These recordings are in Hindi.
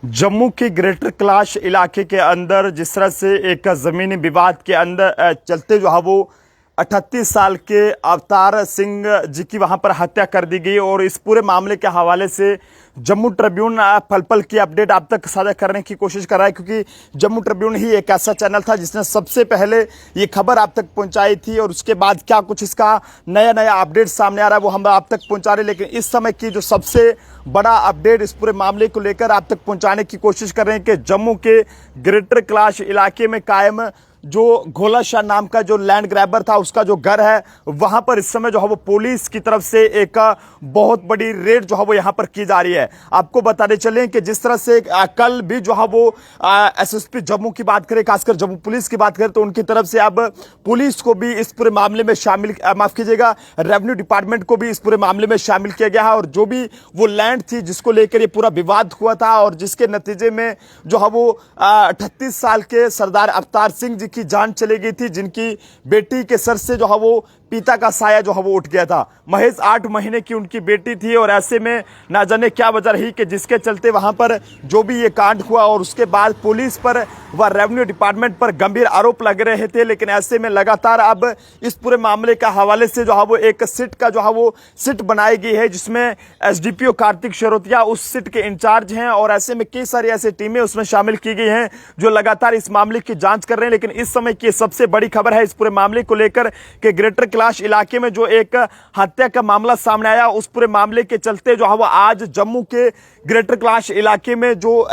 जम्मू के ग्रेटर कैलाश इलाके के अंदर जिस तरह से एक ज़मीनी विवाद के अंदर चलते जो है वो 38 साल के अवतार सिंह जी की वहां पर हत्या कर दी गई और इस पूरे मामले के हवाले से जम्मू ट्रिब्यून पल पल की अपडेट आप तक साझा करने की कोशिश कर रहा है, क्योंकि जम्मू ट्रिब्यून ही एक ऐसा चैनल था जिसने सबसे पहले ये खबर आप तक पहुंचाई थी और उसके बाद क्या कुछ इसका नया नया अपडेट सामने आ रहा है वो हम आप तक पहुंचा रहे हैं। लेकिन इस समय की जो सबसे बड़ा अपडेट इस पूरे मामले को लेकर आप तक पहुंचाने की कोशिश कर रहे हैं कि जम्मू के ग्रेटर कैलाश इलाके में कायम जो गोला शाह नाम का जो लैंड ग्रैबर था उसका जो घर है वहां पर इस समय जो है वो पुलिस की तरफ से एक बहुत बड़ी रेड जो है वो यहां पर की जा रही है। आपको बताने चले कि जिस तरह से कल भी जो है वो एसएसपी जम्मू की बात करें, खासकर जम्मू पुलिस की बात करें तो उनकी तरफ से अब पुलिस को भी इस पूरे मामले में शामिल, माफ कीजिएगा, रेवेन्यू डिपार्टमेंट को भी इस पूरे मामले में शामिल किया गया है। और जो भी वो लैंड थी जिसको लेकर ये पूरा विवाद हुआ था और जिसके नतीजे में जो है वो 38 साल के सरदार अवतार सिंह जी की जान चली गई थी, जिनकी बेटी के सर से जो है वो पिता का साया जो है वो उठ गया था। महज 8 महीने की उनकी बेटी थी और ऐसे में ना जाने क्या वजह रही कि जिसके चलते वहां पर जो भी ये कांड हुआ और उसके बाद पुलिस पर व रेवेन्यू डिपार्टमेंट पर गंभीर आरोप लग रहे थे। लेकिन ऐसे में लगातार अब इस पूरे मामले का हवाले से जो है वो एक सिट का जो है वो सिट बनाई गई है जिसमें एसडीपीओ कार्तिक शेरोतिया उस सिट के इंचार्ज हैं और ऐसे में कई सारी ऐसी टीमें उसमें शामिल की गई हैं जो लगातार इस मामले की जांच कर रहे हैं। लेकिन इस समय की सबसे बड़ी खबर है इस पूरे मामले को लेकर कि ग्रेटर कैलाश इलाके में जो एक हत्या का मामला सामने आया, उस पूरे मामले के चलते जो है वो आज जम्मू के ग्रेटर कैलाश इलाके में जो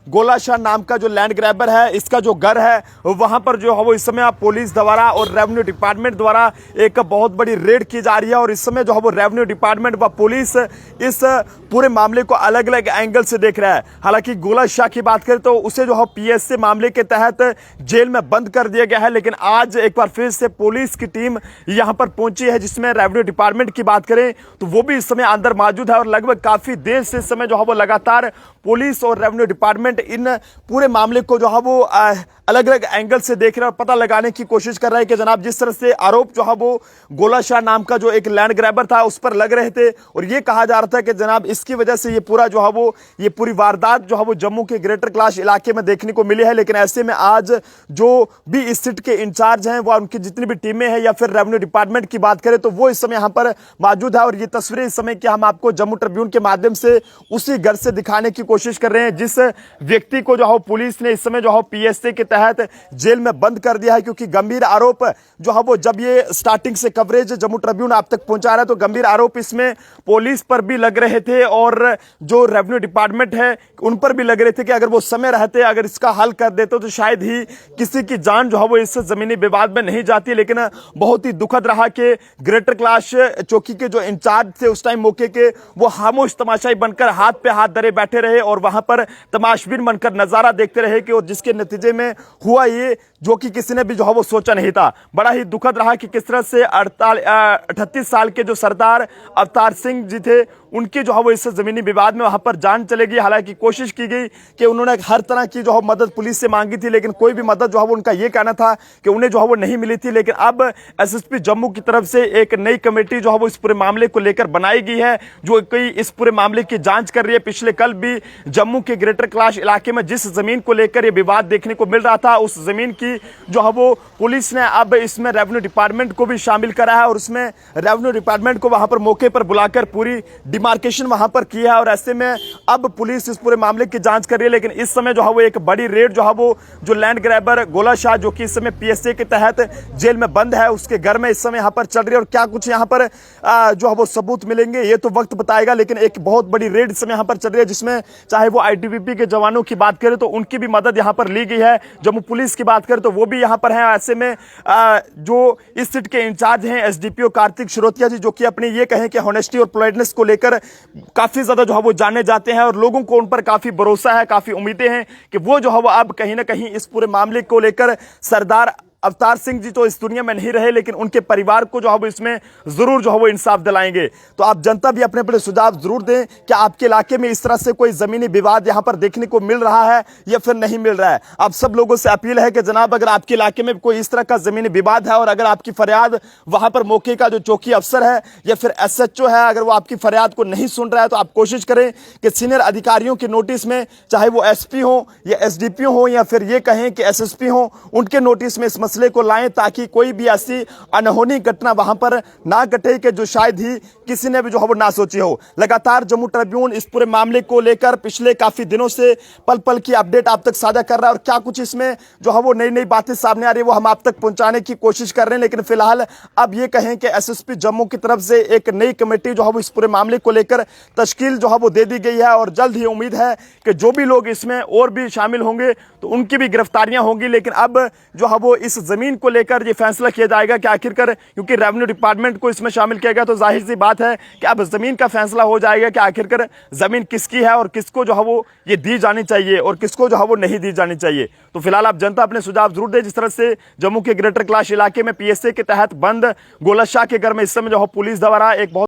गोला शाह नाम का जो लैंड ग्रैबर है इसका जो घर है वहां पर जो है वो इस समय पुलिस द्वारा और रेवेन्यू डिपार्टमेंट द्वारा एक बहुत बड़ी रेड की जा रही है। और इस समय जो है वो रेवेन्यू डिपार्टमेंट व पुलिस इस पूरे मामले को अलग अलग एंगल से देख रहा है। हालांकि गोला शाह की बात करें तो उसे जो है पीएसए मामले के तहत जेल में बंद कर दिया गया है। लेकिन आज एक बार फिर से पुलिस की टीम यहां पर पहुंची है जिसमें रेवेन्यू डिपार्टमेंट की बात करें तो वो भी इस समय अंदर मौजूद है और लगभग काफी देर से इस समय जो है वो लगातार पुलिस और रेवेन्यू डिपार्टमेंट इन पूरे मामले को जो है वो अलग अलग एंगल से देख रहा है और पता लगाने की कोशिश कर रहा है कि जनाब जिस तरह से आरोप जो है वो गोला शाह नाम का जो एक लैंड ग्रैबर था उस पर लग रहे थे और ये कहा जा रहा था कि जनाब इसकी वजह से ये पूरा जो है वो ये पूरी वारदात जो है वो जम्मू के ग्रेटर कैलाश इलाके में देखने को मिली है। लेकिन ऐसे में आज जो भी इस सिट के इंचार्ज हैं वह उनकी जितनी भी टीमें हैं या फिर रेवेन्यू डिपार्टमेंट की बात करें तो वो इस समय यहाँ पर मौजूद है और ये तस्वीरें इस समय की हम आपको जम्मू ट्रिब्यून के माध्यम से उसी घर से दिखाने की कोशिश कर रहे हैं जिस व्यक्ति को जो है पुलिस ने इस समय जो है पीएसए के तहत जेल में बंद कर दिया है। क्योंकि गंभीर आरोप जो है वो जब ये स्टार्टिंग से कवरेज जम्मू ट्रिब्यून आप तक पहुंचा रहा है तो गंभीर आरोप इसमें पुलिस पर भी लग रहे थे और जो रेवेन्यू डिपार्टमेंट है उन पर भी लग रहे थे कि अगर वो समय रहते अगर इसका हल कर देते तो शायद ही किसी की जान जो है वो इस जमीनी विवाद में नहीं जाती। लेकिन बहुत ही दुखद रहा कि ग्रेटर कैलाश चौकी के जो इंचार्ज थे उस टाइम मौके के वो खामोश तमाशाई बनकर हाथ पे हाथ धरे बैठे रहे और वहां पर तमाशबीन बनकर नजारा देखते रहे कि और जिसके नतीजे में हुआ ये जो कि किसी ने भी जो है वो सोचा नहीं था। बड़ा ही दुखद रहा कि किस तरह से 38 साल के जो सरदार अवतार सिंह जी थे उनकी जो है वो इस जमीनी विवाद में वहां पर जान चलेगी। हालांकि कोशिश की गई कि उन्होंने हर तरह की जो है मदद पुलिस से मांगी थी लेकिन कोई भी मदद जो है वो उनका ये कहना था कि उन्हें जो है वो नहीं मिली थी। लेकिन अब एसएसपी जम्मू की तरफ से एक नई कमेटी जो है वो इस पूरे मामले को लेकर बनाई गई है जो कोई इस पूरे मामले की जांच कर रही है। पिछले कल भी जम्मू के ग्रेटर कैलाश इलाके में जिस जमीन को लेकर ये विवाद देखने को मिल रहा था उस जमीन की जो है वो पुलिस ने अब इसमें रेवेन्यू डिपार्टमेंट को भी शामिल करा है और उसमें रेवेन्यू डिपार्टमेंट को वहां पर मौके पर बुलाकर पूरी डिमार्केशन वहां पर की है। और ऐसे में अब पुलिस इस पूरे मामले की जांच कर रही है। लेकिन इस समय जो है वो एक बड़ी रेड जो है वो जो लैंड ग्रैबर गोला शाह जो कि इस समय पीएसए के तहत जेल में बंद है उसके घर में इस समय यहां पर चल रही है और क्या कुछ यहां पर जो है वो सबूत मिलेंगे ये तो वक्त बताएगा। लेकिन एक बहुत बड़ी रेड इस समय यहां पर चल रही है जिसमें चाहे वो आईटीबीपी के जवानों की बात करें तो उनकी भी मदद यहां पर ली गई है, जम्मू पुलिस की बात करें तो वो भी यहां पर है। ऐसे में जो इस सिट के इंचार्ज हैं एसडीपीओ कार्तिक शेरोतिया जी जो कि अपनी ये कहें कि हॉनेस्टी और पोलाइटनेस को लेकर काफी ज्यादा जो है वो जाने जाते हैं और लोगों को उन पर काफी भरोसा है, काफी उम्मीदें हैं कि वो जो है वो अब कहीं ना कहीं इस पूरे मामले को लेकर सरदार अवतार सिंह जी तो इस दुनिया में नहीं रहे, लेकिन उनके परिवार को जो है वो इसमें जरूर जो है वो इंसाफ दिलाएंगे। तो आप जनता भी अपने अपने सुझाव जरूर दें कि आपके इलाके में इस तरह से कोई जमीनी विवाद यहां पर देखने को मिल रहा है या फिर नहीं मिल रहा है। आप सब लोगों से अपील है कि जनाब, अगर आपके इलाके में कोई इस तरह का जमीनी विवाद है और अगर आपकी फरियाद वहां पर मौके का जो चौकी अफसर है या फिर एसएचओ है, अगर वो आपकी फरियाद को नहीं सुन रहा है, तो आप कोशिश करें कि सीनियर अधिकारियों के नोटिस में, चाहे वो एसपी हो या एसडीपीओ हो या फिर ये कहें कि एसएसपी हो, उनके नोटिस में इस मसले को लाएं, ताकि कोई भी ऐसी अनहोनी घटना वहां पर ना घटे कि जो शायद ही किसी ने भी जो है वो ना सोची हो। लगातार जम्मू ट्रिब्यून इस पूरे मामले को लेकर पिछले काफी दिनों से पल पल की अपडेट आप तक साझा कर रहा है, और क्या कुछ इसमें जो है वो नई नई बातें सामने आ रही है वो हम आप तक पहुंचाने की कोशिश कर रहे हैं। लेकिन फिलहाल अब ये कहें कि एसएसपी जम्मू की तरफ से एक नई कमेटी जो है वो इस पूरे मामले को लेकर तश्कील जो है वो दे दी गई है, और जल्द ही उम्मीद है कि जो भी लोग इसमें और भी शामिल होंगे तो उनकी भी गिरफ्तारियां होंगी। लेकिन अब जो है वो इस जमीन को लेकर ये फैसला किया जाएगा कि आखिरकार, क्योंकि रेवेन्यू डिपार्टमेंट को इसमें शामिल किया गया, तो जाहिर सी बात है कि अब जमीन का फैसला हो जाएगा कि आखिरकार जमीन किसकी है और किसको जो है वो ये दी जानी चाहिए और किसको जो है वो नहीं दी जानी चाहिए। तो फिलहाल आप जनता अपने सुझाव जरूर दें। जिस तरह से जम्मू के ग्रेटर कैलाश इलाके में पीएसए के तहत बंद गोलत शाह के घर में इस समय जो है पुलिस द्वारा एक बहुत